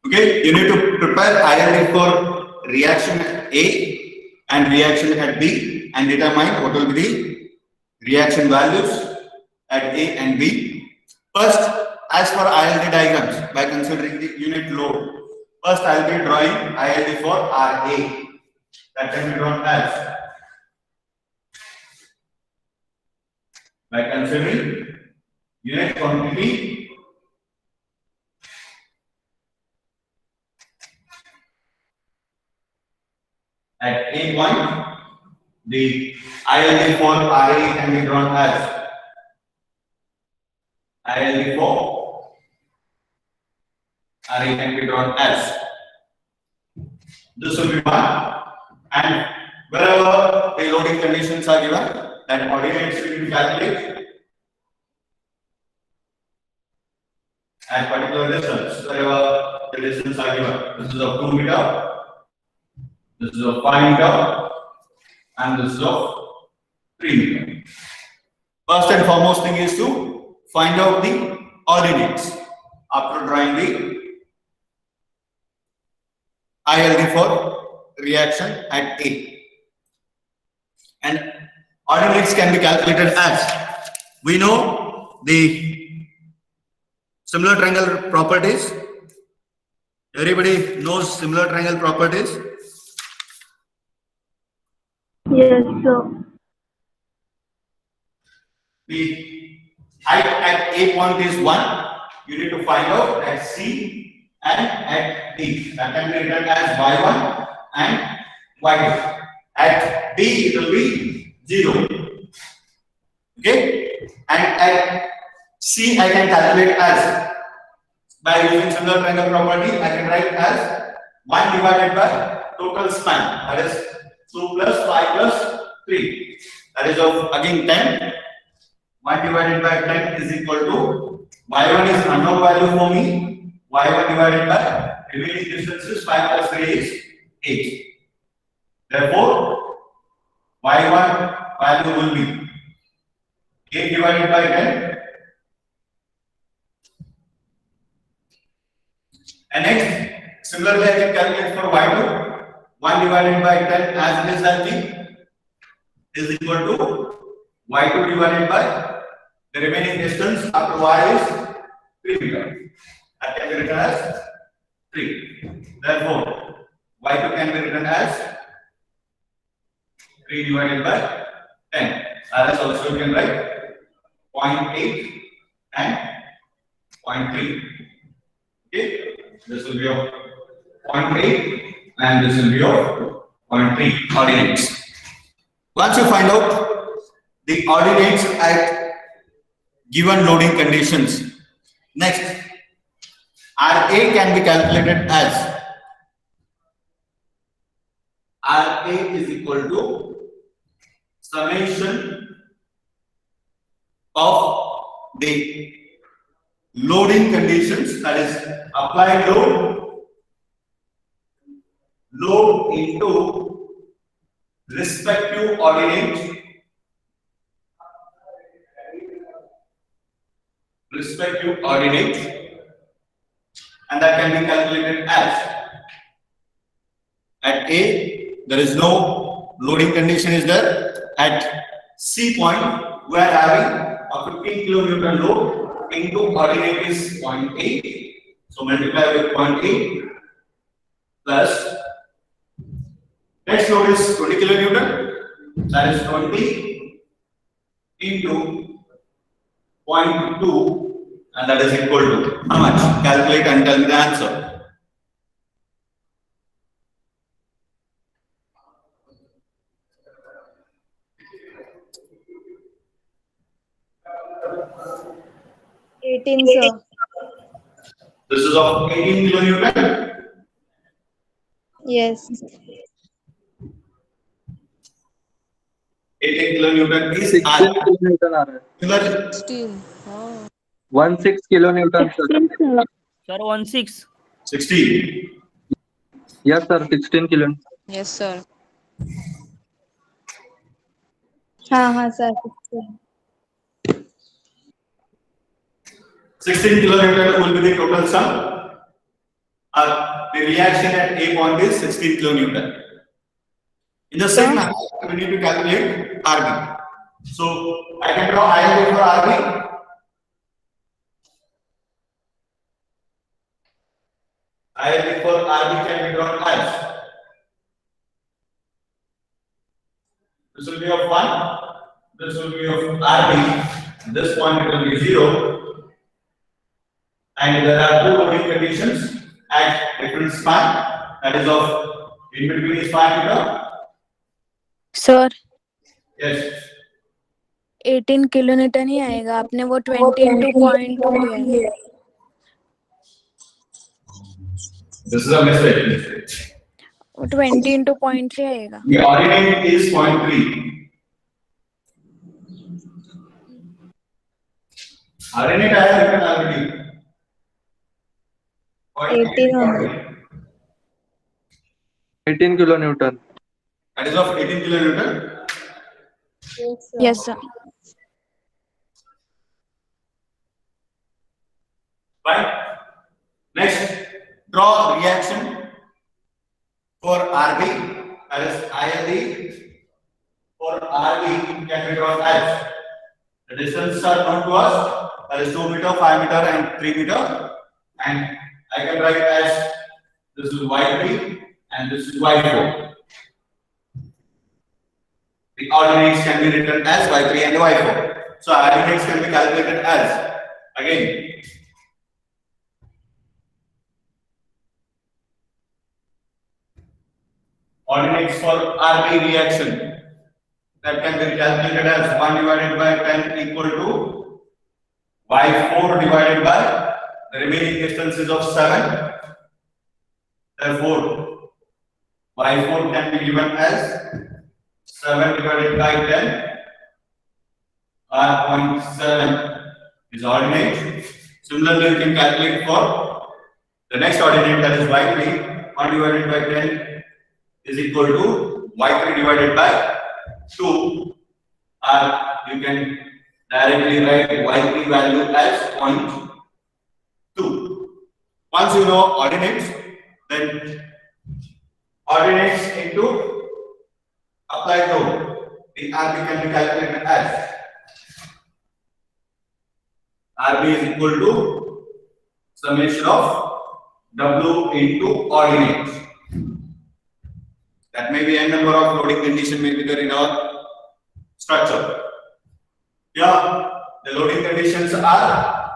Okay, you need to prepare ILD for reaction at A and reaction at B and determine what will be the reaction values at A and B. First, as for ILD diagrams, by considering the unit load, first I will be drawing ILD for RA. That can be drawn as by considering unit quantity at A point, the ILD for RA can be drawn as ILD for RA can be drawn as this will be 1, and wherever the loading conditions are given, that ordinates will be calculated at particular distance. Wherever the distance are given, this is of 2 meter, this is of 5 meter, and this is of 3 meter. First and foremost thing is to find out the ordinates after drawing the ILD for reaction at A. And ordinates can be calculated as, we know the similar triangle properties. Everybody knows similar triangle properties. Yes, sir. The height at A point is 1. You need to find out at C and at D. That can be written as Y1 and Y2. At D it will be 0. Okay? And at C I can calculate as, by using similar triangle property, I can write as 1 divided by total span. That is 2 plus 5 plus 3. That is of again 10. 1 divided by 10 is equal to, y1 is unknown value for me, y1 divided by remaining distance is 5 plus 3 is 8. Therefore, y1 value will be 8 divided by 10. And next, similarly I can calculate for y2, 1 divided by 10 as it is as is equal to y2 divided by the remaining distance after y is 3 meter. That can be written as 3. Therefore, y2 can be written as 3 divided by 10. As also you can write 0.8 and 0.3. Okay, this will be your 0.8 and this will be your 0.3 ordinates. Once you find out the ordinates at given loading conditions, next RA can be calculated as, RA is equal to summation of the loading conditions, that is applied load into respective ordinate, and that can be calculated as, at A there is no loading condition is there. At C point we are having a 15 kilonewton load into ordinate is 0.8. So multiply with 0.8 plus next load is 20 kilonewton, that is 20 into 0.2, and that is equal to how much? Calculate and tell me the answer. Sir. This is of 18 kilonewton. Yes. 18 kilonewton is 16 kilonewton आ रहा है. similar 16. Oh. 16 kilonewton sir. Sir, 16. 16. Yes sir, 16 kilonewton. Yes, sir. हाँ sir. 16 kilonewton will be the total sum. The reaction at A point is 16 kilonewton. In the same manner, we need to calculate RB. So I can draw IL for RB. IL for RB can be drawn as this will be of 1, this will be of RB, this point it will be 0, and there are two loading conditions at different span, that is of in between is 5 meter. Sir Yes, 18 kilonewton ही आएगा, आपने वो 20 into 0.2 लिया है. this is a mistake. वो 20 into 0.3 आएगा. The ordinate is 0.3. Ordinate आया है क्या already? 18 only. 18 kilonewton. That is of 18 kilonewton. Yes sir. Right. Next, draw reaction for RB. That is ILD for RB can be drawn as the distances are known to us. That is 2 meter, 5 meter, and 3 meter. And I can write as this is Y3 and this is Y4. The ordinates can be written as Y3 and Y4. So ordinates can be calculated as again. Ordinates for RB reaction that can be calculated as 1 divided by 10 equal to Y4 divided by the remaining distances of 7. Therefore, Y4 can be given as 7 divided by 10. R.7 is ordinate. Similarly, you can calculate for the next ordinate, that is Y3. 1 divided by 10 is equal to Y3 divided by 2, or you can directly write Y3 value as 0.2. Once you know ordinates, then ordinates into applied load, the RB can be calculated as RB is equal to summation of W into ordinates. That may be n number of loading condition may be there in our structure. Yeah, the loading conditions are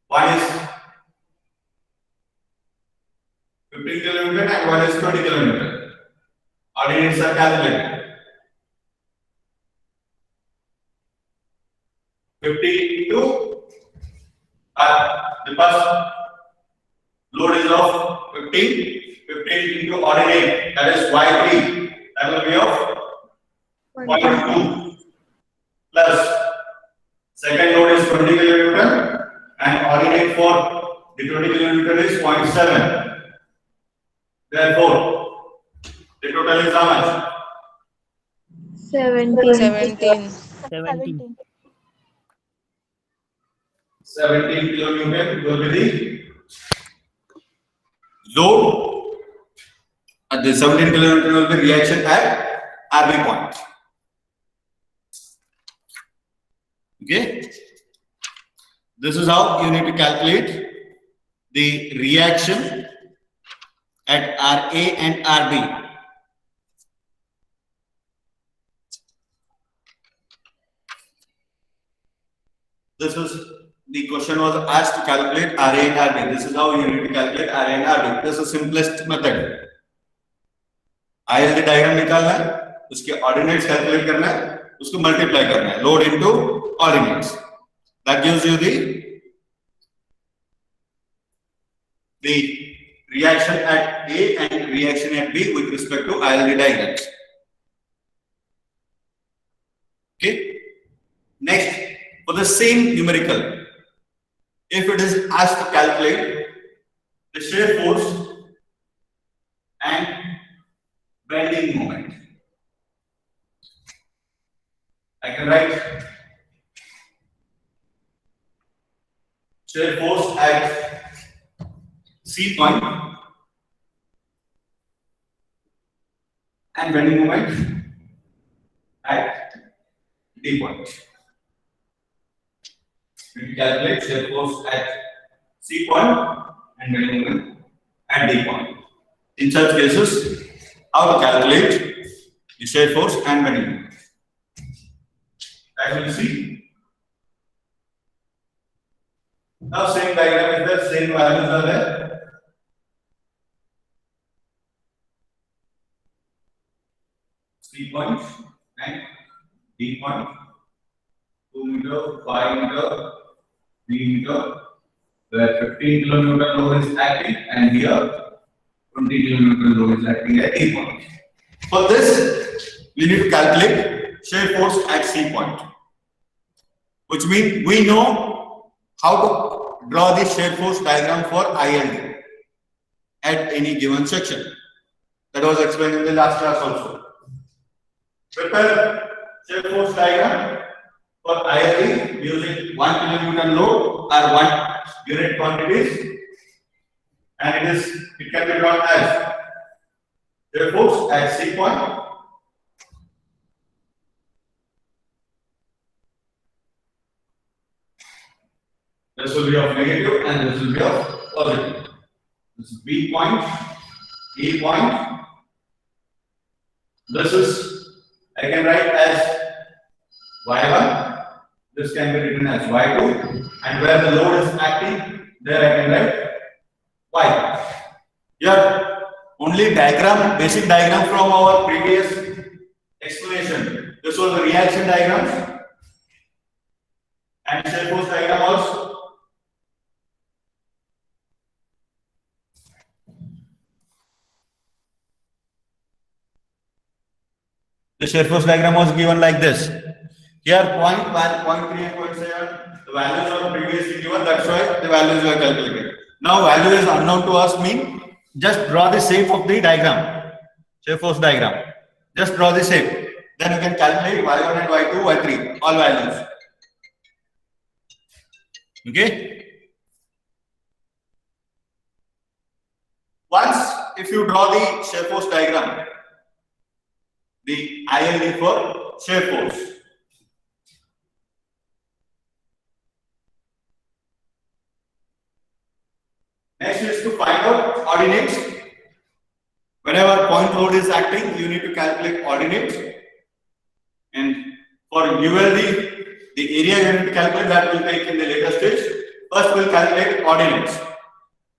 one is 15 kilonewton and one is 20 kilonewton. Ordinates are calculated. 50 into the first load is of 15 into ordinate, that is Y3, that will be of 0.2 plus second load is 20 kilonewton and ordinate for the 20 kilonewton is 0.7. Therefore, the total is how much? 17. 17. 17 kilonewton will be the load at the 17 kilonewton will be reaction at RB point. Okay, this is how you need to calculate the reaction at RA and RB. This is the question was asked to calculate RA and RB. This is how you need to calculate RA and RB. This is the simplest method. ILD diagram निकालना है, उसके ordinates calculate करना है, उसको multiply करना है, load into ordinates. That gives you the reaction at A and reaction at B with respect to ILD diagrams. Okay. Next, for the same numerical, if it is asked to calculate the shear force and bending moment, I can write shear force at C point and bending moment at D point. We calculate shear force at C point and bending moment at D point. In such cases, how to calculate the shear force and bending moment? As you see, now same diagram is there, same values are there. C point and D point, 2 meter, 5 meter, 3 meter, where 15 kilonewton load is acting, and here 20 kilonewton load is acting at D point. For this, we need to calculate shear force at C point, which means we know how to draw the shear force diagram for ILD at any given section. That was explained in the last class also. Prepare shear force diagram for ILD using 1 kilonewton load or 1 unit quantities, and it can be drawn as shear force at C point this will be of negative and this will be of positive. This is B point, A point. This is, I can write as Y1. This can be written as Y2. And where the load is acting, there I can write Y. Here, only diagram, basic diagram from our previous explanation. This was the reaction diagrams and shear force diagram also. The shear force diagram was given like this. Here, point 1, point 3, and point 7, the values are previously given, that's why the values were calculated. Now, value is unknown to us, mean just draw the shape of the diagram, shear force diagram. Just draw the shape. Then you can calculate Y1 and Y2, Y3, all values. Okay? Once, if you draw the shear force diagram, the ILD for shear force. Next is to find out ordinates. Whenever point load is acting, you need to calculate ordinates. And for ULD, the area you need to calculate, that will take in the later stage. First, we'll calculate ordinates.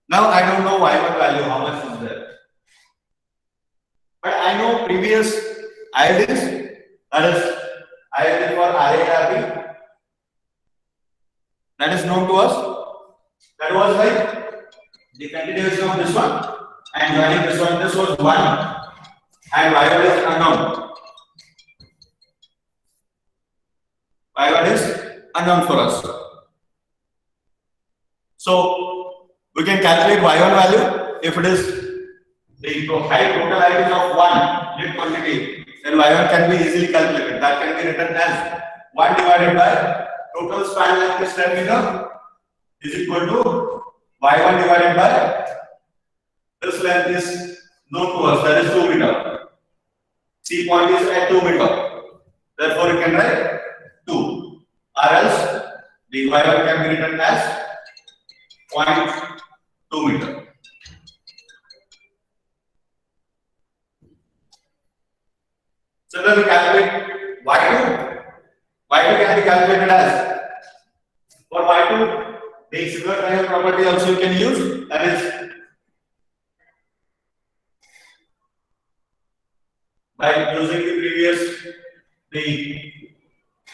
Now, I don't know Y1 value, how much is there. But I know previous ILDs, that is ILD for RARB, that is known to us. That was like the continuation of this one and joining this one. This was 1 and Y1 is unknown. Y1 is unknown for us. So we can calculate Y1 value if it is the height, total height is of 1 unit quantity. Then Y1 can be easily calculated. That can be written as 1 divided by total span length is 10 meter is equal to Y1 divided by this length is known to us, that is 2 meter. C point is at 2 meter. Therefore, you can write 2. Or else the Y1 can be written as 0.2 meter. Similarly, calculate Y2. Y2 can be calculated as, for Y2, the similar triangle property also you can use, that is by using the previous, the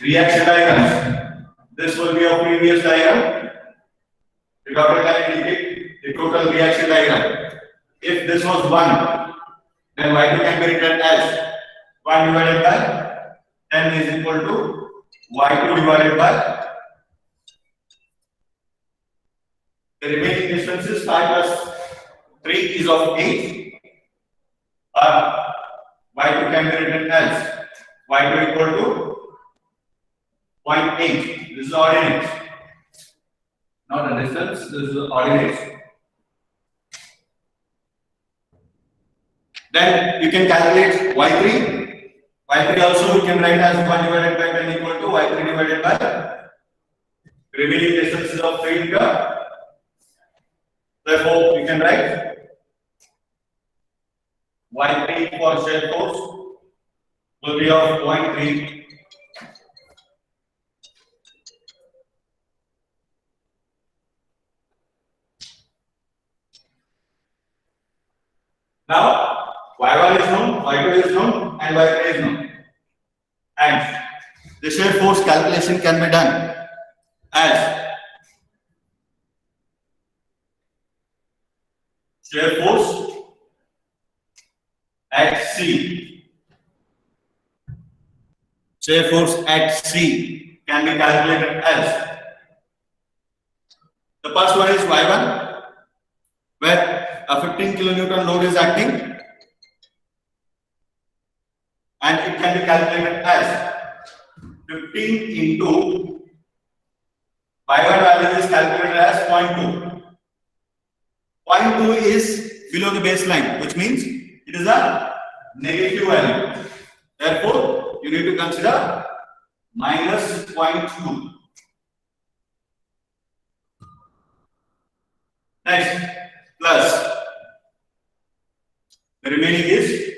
reaction diagrams. This will be our previous diagram. The dotted line indicate the total reaction diagram. If this was 1, then Y2 can be written as 1 divided by 10 is equal to Y2 divided by the remaining distances 5 plus 3 is of 8. Y2 can be written as Y2 equal to 0.8. This is ordinate. not the distance, this is the ordinates. Then you can calculate y3. Y3 also you can write as 1 divided by 10 equal to y3 divided by remaining distances of 3 meter. Therefore, you can write y3 for shear force will be of 0.3. Now, y1 is known, y2 is known, and y3 is known. And the shear force calculation can be done as shear force at C. Shear force at C can be calculated as the first one is y1, where a 15 kilonewton load is acting, and it can be calculated as 15 into y1 value is calculated as 0.2. 0.2 is below the baseline, which means it is a negative value. Therefore, you need to consider minus 0.2. Next, plus. The remaining is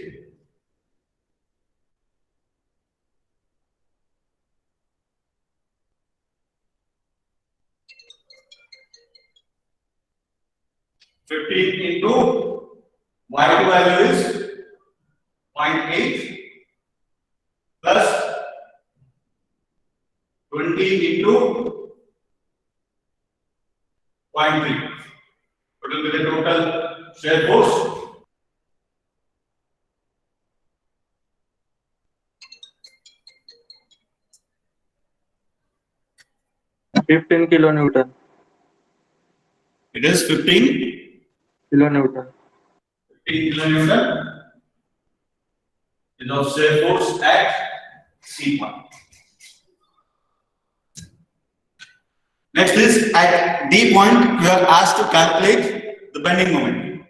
15 into y2 value is 0.8 plus 20 into 0.3. What will be the total shear force? $15 kilonewton. It is 15 Kilonewton. kilonewton is of shear force at C point. Next is at D point, you are asked to calculate the bending moment.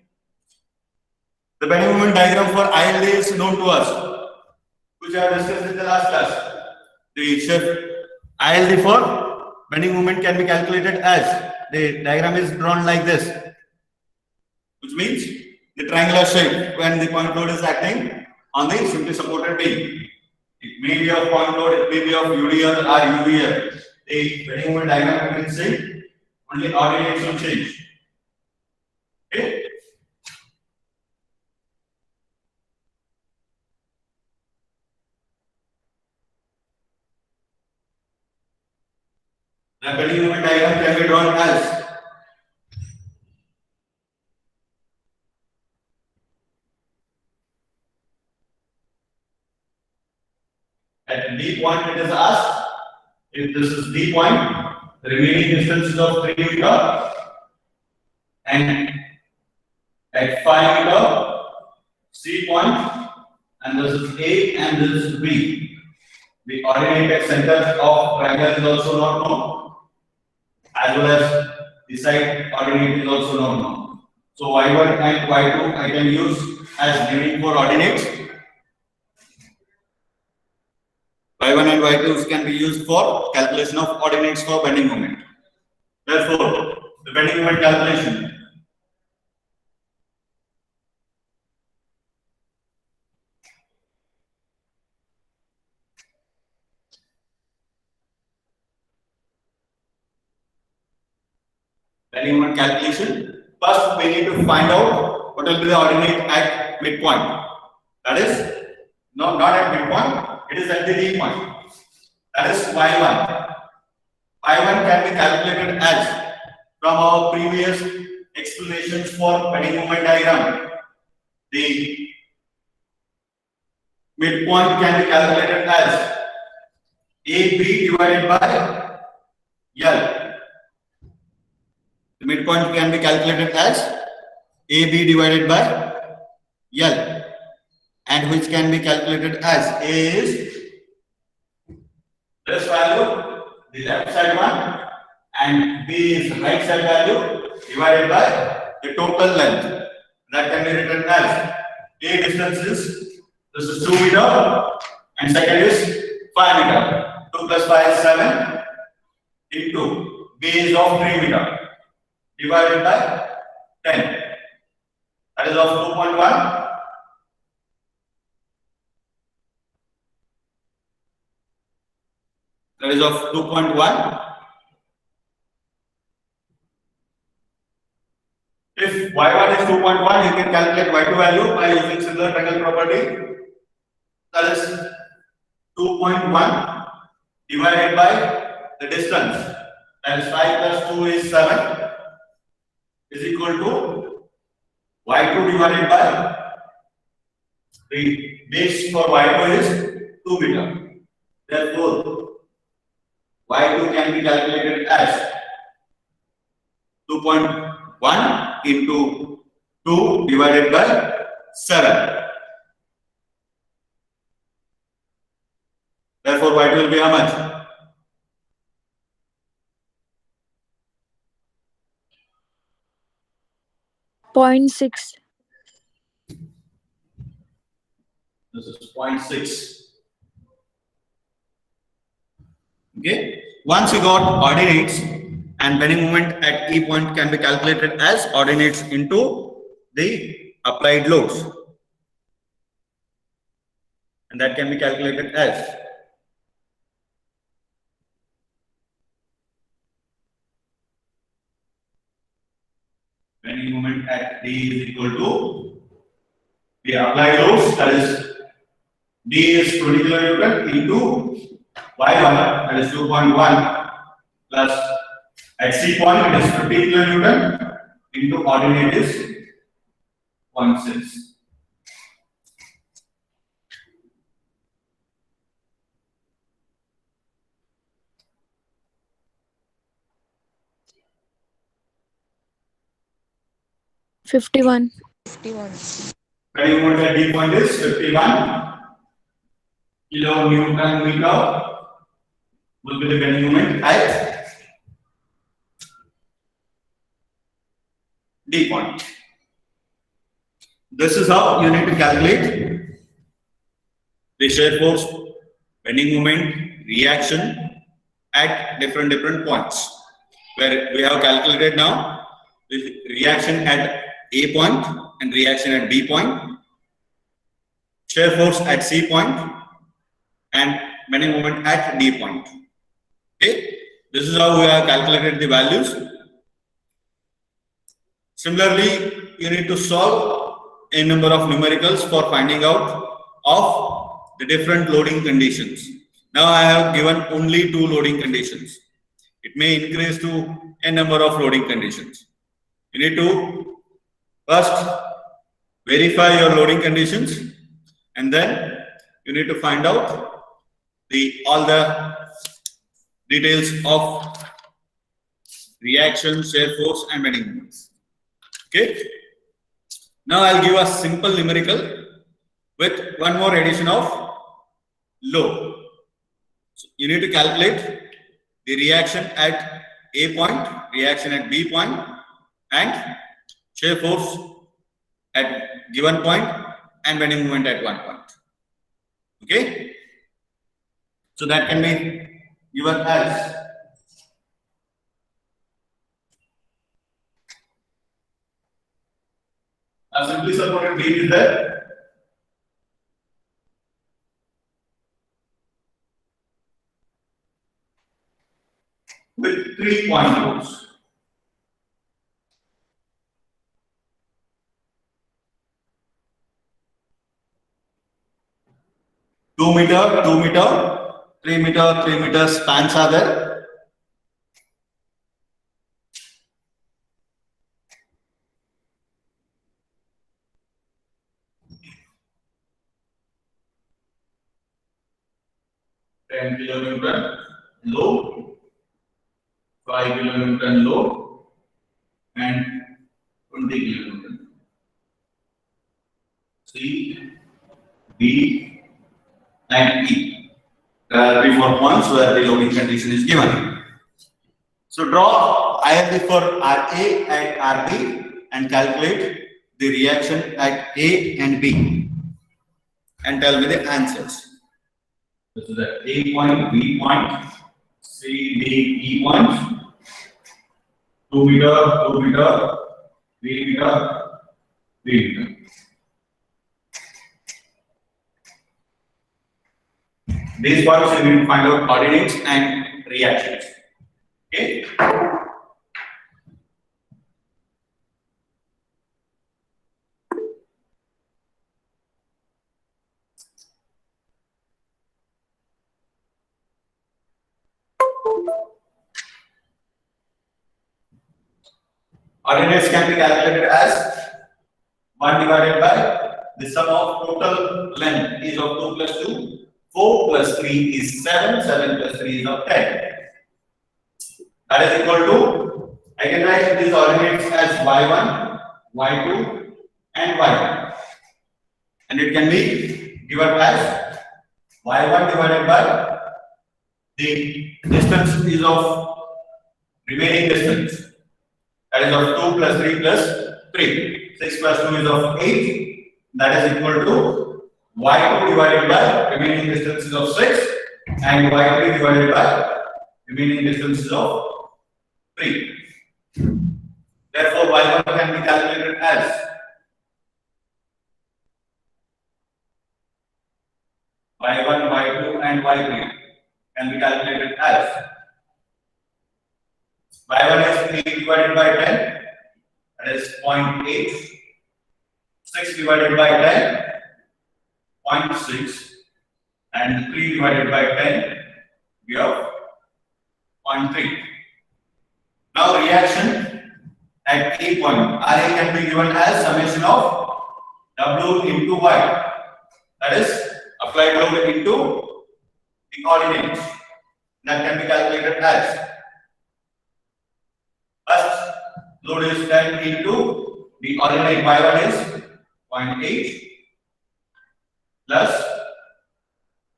The bending moment diagram for ILD is known to us, which I have discussed in the last class. The shear ILD for bending moment can be calculated as the diagram is drawn like this, which means the triangular shape when the point load is acting on the simply supported beam. It may be of point load, it may be of UDL or UVL. The bending moment diagram remains same, only ordinates will change. Okay? The bending moment diagram can be drawn as at D point. It is asked if this is D point, the remaining distance is of 3 meter, and at 5 meter C point, and this is A and this is B. The ordinate center of triangle is also not known, as well as the side ordinate is also not known. So y1 and y2 I can use as naming for ordinates. Y1 and y2 can be used for calculation of ordinates for bending moment. Therefore, the bending moment calculation bending moment calculation. First, we need to find out what will be the ordinate at midpoint. That is not at midpoint. It is at the D point. That is y1. Y1 can be calculated as from our previous explanations for bending moment diagram. The midpoint can be calculated as AB divided by L. The midpoint can be calculated as AB divided by L, and which can be calculated as A is this value, the left side one, and B is right side value divided by the total length. That can be written as A distance is, this is 2 meter and second is 5 meter. 2 plus 5 is 7 into B is of 3 meter divided by 10. That is of 2.1. That is of 2.1. If y1 is 2.1, you can calculate y2 value by using similar triangle property. That is 2.1 divided by the distance. That is 5 plus 2 is 7 is equal to y2 divided by the base for y2 is 2 meter. Therefore, y2 can be calculated as 2.1 into 2 divided by 7. Therefore, y2 will be how much? .6. This is 0.6. Okay. Once you got ordinates, and bending moment at E point can be calculated as ordinates into the applied loads. And that can be calculated as bending moment at D is equal to the applied loads, that is D is 20 kilonewton into Y1, that is 2.1 plus at C point it is 50 kilonewton into ordinate is 0.6. $51. Bending moment at D point is 51 kilonewton meter will be the bending moment at D point. This is how you need to calculate the shear force, bending moment, reaction at different points. Where we have calculated now the reaction at A point and reaction at B point, shear force at C point, and bending moment at D point. Okay, this is how we have calculated the values. Similarly, you need to solve a number of numericals for finding out of the different loading conditions. Now I have given only 2 loading conditions. It may increase to a number of loading conditions. You need to first verify your loading conditions, and then you need to find out all the details of reaction, shear force, and bending moments. Okay. Now I'll give a simple numerical with one more addition of load. So you need to calculate the reaction at A point, reaction at B point, and shear force at given point and bending moment at one point. Okay. So that can be given as a simply supported beam is there. With 3 point loads. Two meter, 3 meter, 3 meter spans are there. Ten kilonewton load, 5 kilonewton load, and 20 kilonewton. C, B, and E. There are 3-4 points where the loading condition is given. So draw IFB for RA and RB and calculate the reaction at A and B and tell me the answers. This is at A point, B point, C, D, E point, 2 meter, 2 meter, 3 meter, 3 meter. These points you need to find out coordinates and reactions. Okay. Coordinates can be calculated as 1 divided by the sum of total length is of 2 plus 2. 4 plus 3 is 7. 7 plus 3 is of 10. That is equal to, I can write these coordinates as y1, y2 and y1. And it can be given as y1 divided by the distance is of remaining distance. That is of 2 plus 3 plus 3. 6 plus 2 is of 8. That is equal to y2 divided by remaining distance is of 6 and y3 divided by remaining distance is of 3. Therefore, y1 can be calculated as y1, y2 and y3 can be calculated as y1 is 3 divided by 10, that is 0.8. 6 divided by 10, 0.6, and 3 divided by 10, we have 0.3. Now reaction at A point, RA can be given as summation of W into Y. That is applied load into the coordinates. That can be calculated as first load is 10 into the coordinate y1 is 0.8 plus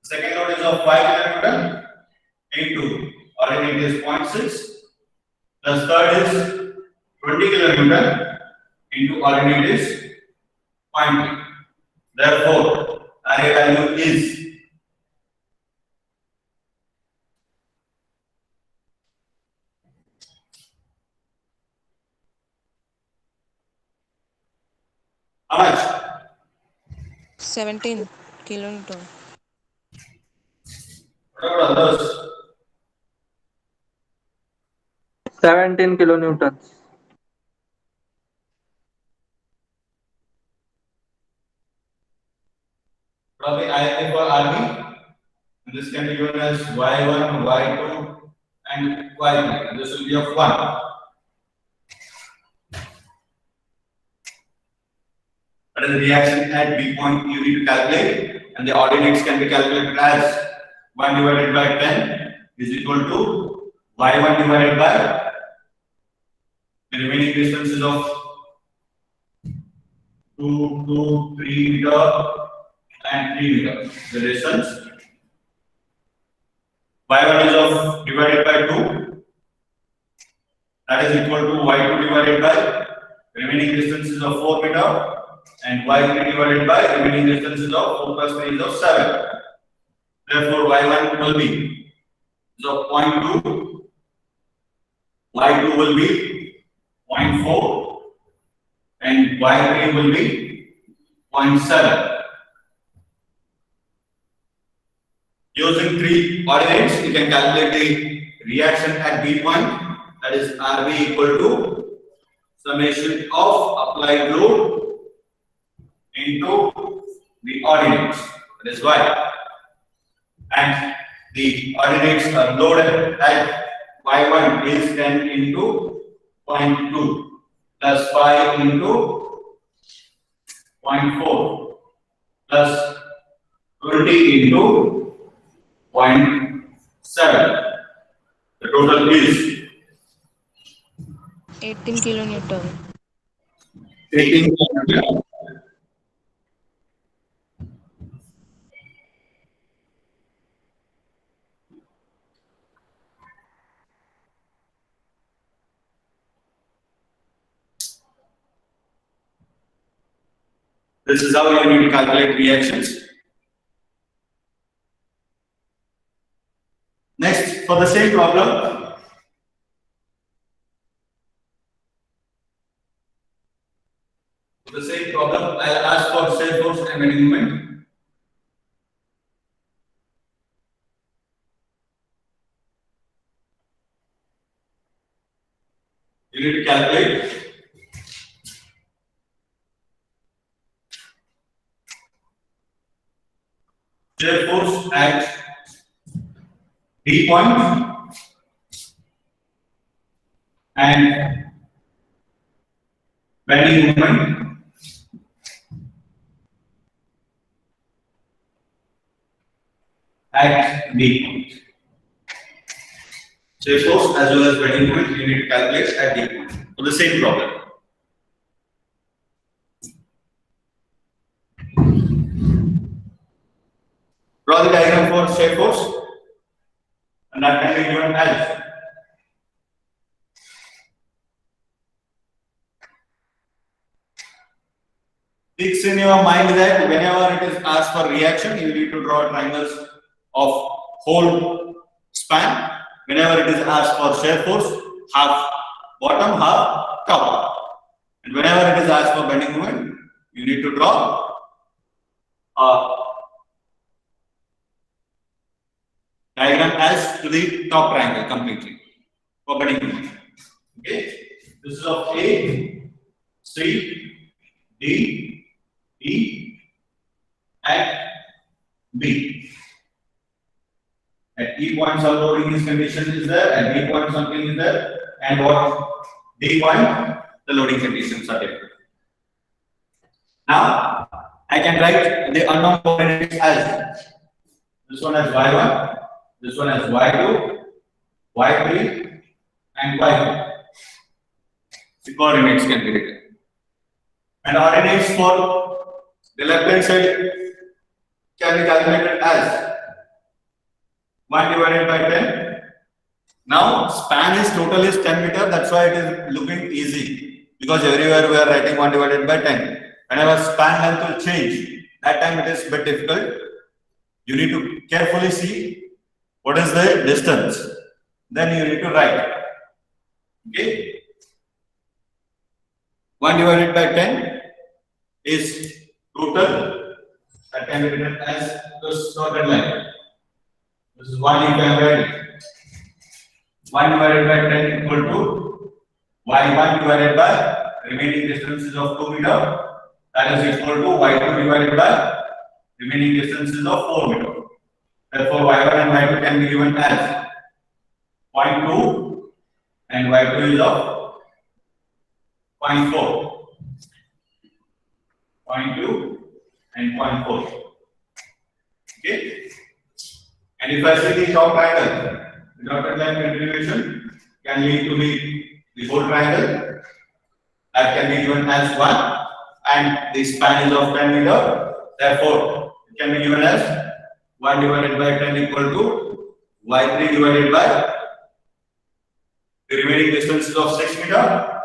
second load is of 5 kilonewton into coordinate is 0.6 plus third is 20 kilonewton into coordinate is 0.3. Therefore, RA value is how much? 17 kilonewton. What about others? 17 kilonewtons. Probably I for RB. And this can be given as y1, y2, and y3. And this will be of 1. That is the reaction at B point you need to calculate, and the ordinates can be calculated as 1 divided by 10 is equal to y1 divided by the remaining distances of 2, 2, 3 meter and 3 meter. The distance y1 is of divided by 2, that is equal to y2 divided by remaining distances of 4 meter and y3 divided by remaining distances of 4 plus 3 is of 7. Therefore, y1 will be of 0.2, y2 will be 0.4 and y3 will be 0.7. Using 3 coordinates, you can calculate the reaction at B point, that is RB equal to summation of applied load into the ordinates, that is y. And the ordinates are loaded at y1 is 10 into 0.2 plus 5 into 0.4 plus 20 into 0.7. The total is 18 kilonewton. 18. This is how you need to calculate reactions. Next, for the same problem, I'll ask for shear force and bending moment. You need to calculate shear force at D point and bending moment at D point. Shear force as well as bending moment you need to calculate at D point for the same problem. Draw the diagram for shear force, and that can be given as fix in your mind that whenever it is asked for reaction, you need to draw triangles of whole span. Whenever it is asked for shear force, half bottom, half top. And whenever it is asked for bending moment, you need to draw a diagram as to the top triangle completely for bending moment. Okay, this is of A, C, D, E, and B. At E point some loading is condition is there, at B point something is there, and what D point the loading conditions are different. Now I can write the unknown coordinates as this one as y1, this one as y2, y3, and y4. The coordinates can be written. And ordinates for the left hand side can be calculated as 1 divided by 10. Now span is total is 10 meter, that's why it is looking easy, because everywhere we are writing 1 divided by 10. Whenever span length will change, that time it is a bit difficult. You need to carefully see what is the distance, then you need to write. Okay, 1 divided by 10 is total, that can be written as this dotted line. This is 1 if I am writing. 1 divided by 10 equal to y1 divided by remaining distances of 2 meter, that is equal to y2 divided by remaining distances of 4 meter. Therefore, y1 and y2 can be given as 0.2 and y2 is of 0.4. 0.2 and 0.4. Okay. And if I see the top triangle, the dotted line continuation can lead to the whole triangle. That can be given as 1, and the span is of 10 meter. Therefore, it can be given as 1 divided by 10 equal to y3 divided by the remaining distances of 6 meter,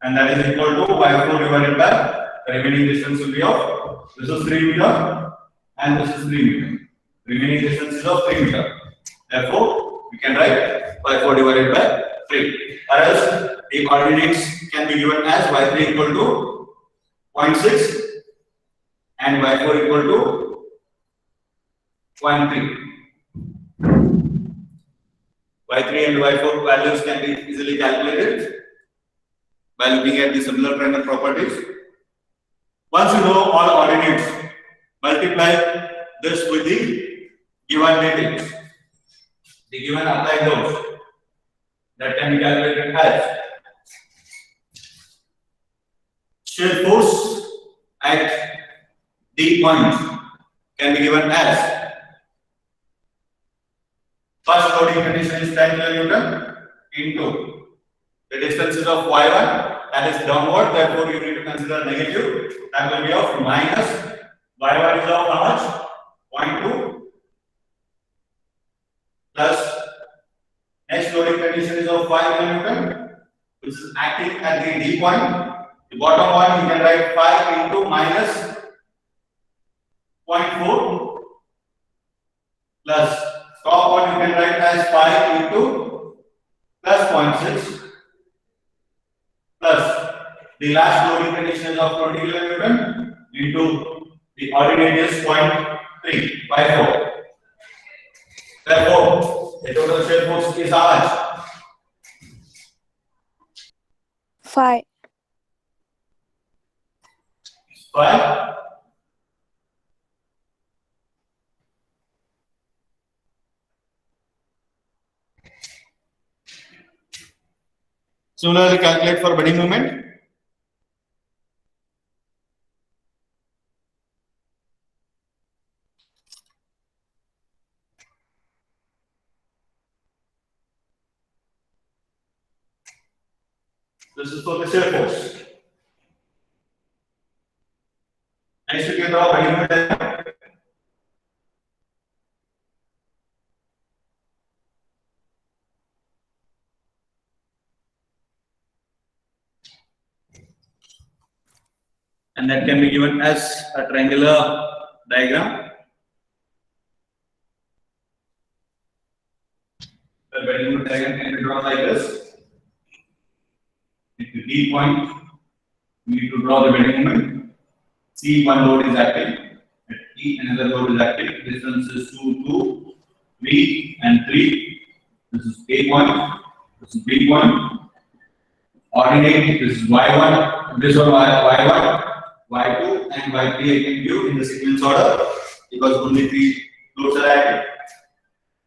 and that is equal to y4 divided by the remaining distance will be of, this is 3 meter and this is 3 meter. Remaining distance is of 3 meter. Therefore, we can write y4 divided by 3. Whereas the coordinates can be given as y3 equal to 0.6 and y4 equal to 0.3. y3 and y4 values can be easily calculated by looking at the similar triangle properties. Once you know all coordinates, multiply this with the given details. The given apply those. That can be calculated as shear force at D point can be given as first loading condition is 10 kN into the distances of y1, that is downward, therefore you need to consider negative, that will be of minus y1 is of how much? 0.2 plus next loading condition is of 5 kN, which is acting at the D point, The bottom one you can write 5 into minus 0.4 plus top one you can write as 5 into plus 0.6 plus the last loading conditions of 20 kilonewton into the ordinate is 0.3 by 4. Therefore, the total shear force is how much? 5. 5. Similarly, calculate for bending moment. This is for the shear force. Next, you can draw bending moment. And that can be given as a triangular diagram. The bending moment diagram can be drawn like this. At the D point, we need to draw the bending moment. C, one load is active. At E, another load is active. Distance is 2, 2, 3, and 3. This is A point. This is B point. Ordinate. This is Y1. This one Y1. Y2 and Y3 I can give in the sequence order because only 3 loads are active.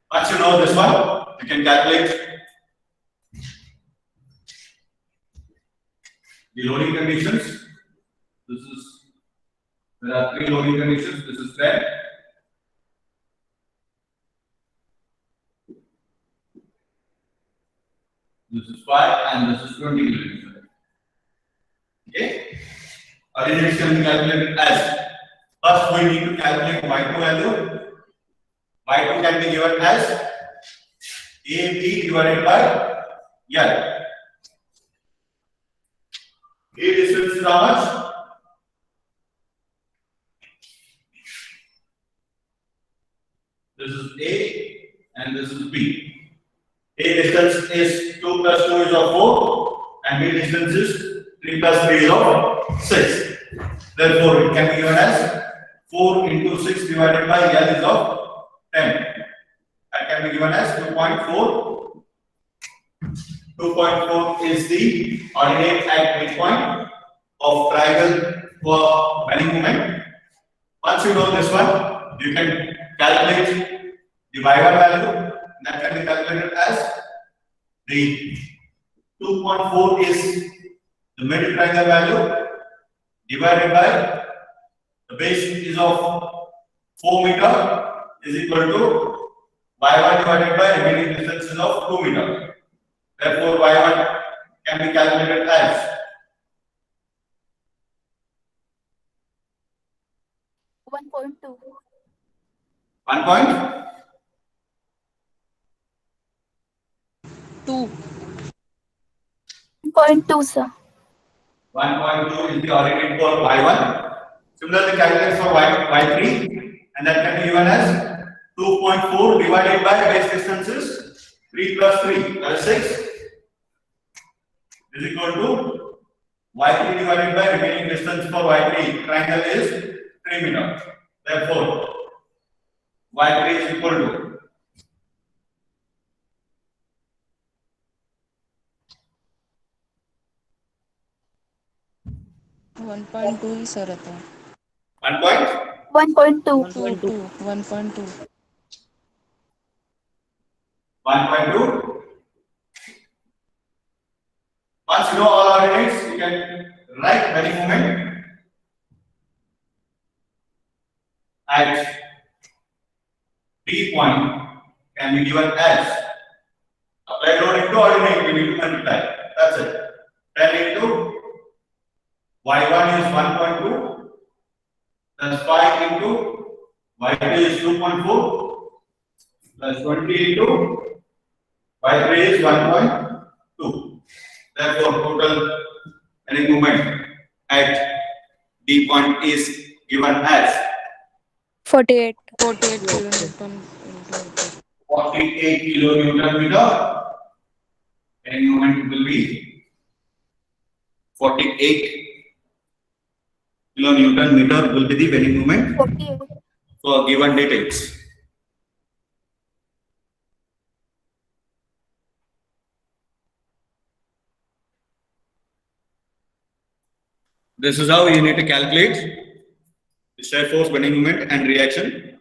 Once you know this one, you can calculate the loading conditions. There are 3 loading conditions. This is 10. This is 5 and this is 20 millimeters. Okay. Ordinate can be calculated as, first we need to calculate Y2 value. Y2 can be given as AB divided by L. A distance is how much? This is A and this is B. A distance is 2 plus 2 is of 4 and B distance is 3 plus 3 is of 6. Therefore, it can be given as 4 into 6 divided by L is of 10. That can be given as 2.4. 2.4 is the ordinate at midpoint of triangle for bending moment. Once you know this one, you can calculate the Y1 value. That can be calculated as the 2.4 is the middle triangle value divided by the base is of 4 meter is equal to Y1 divided by remaining distances of 2 meter. Therefore, Y1 can be calculated as 1.2. 1 point 2. 0.2, sir. 1.2 is the ordinate for Y1. Similarly, calculate for Y3 and that can be given as 2.4 divided by base distances 3 plus 3 that is 6 is equal to Y3 divided by remaining distance for Y3 triangle is 3 meter. Therefore, Y3 is equal to 1.2 he sir आता 1 point 1.2. 1.2. 1.2. Once you know all ordinates, you can write bending moment at D point can be given as applied load into ordinate, we need to multiply. That's it. 10 into Y1 is 1.2 plus 5 into Y2 is 2.4 plus 20 into Y3 is 1.2. Therefore, total bending moment point is given as 48. 48 kilonewton into meter. 48 kilonewton meter. Bending moment will be 48 kilonewton meter will be the bending moment 48. for given details. This is how you need to calculate the shear force, bending moment, and reaction.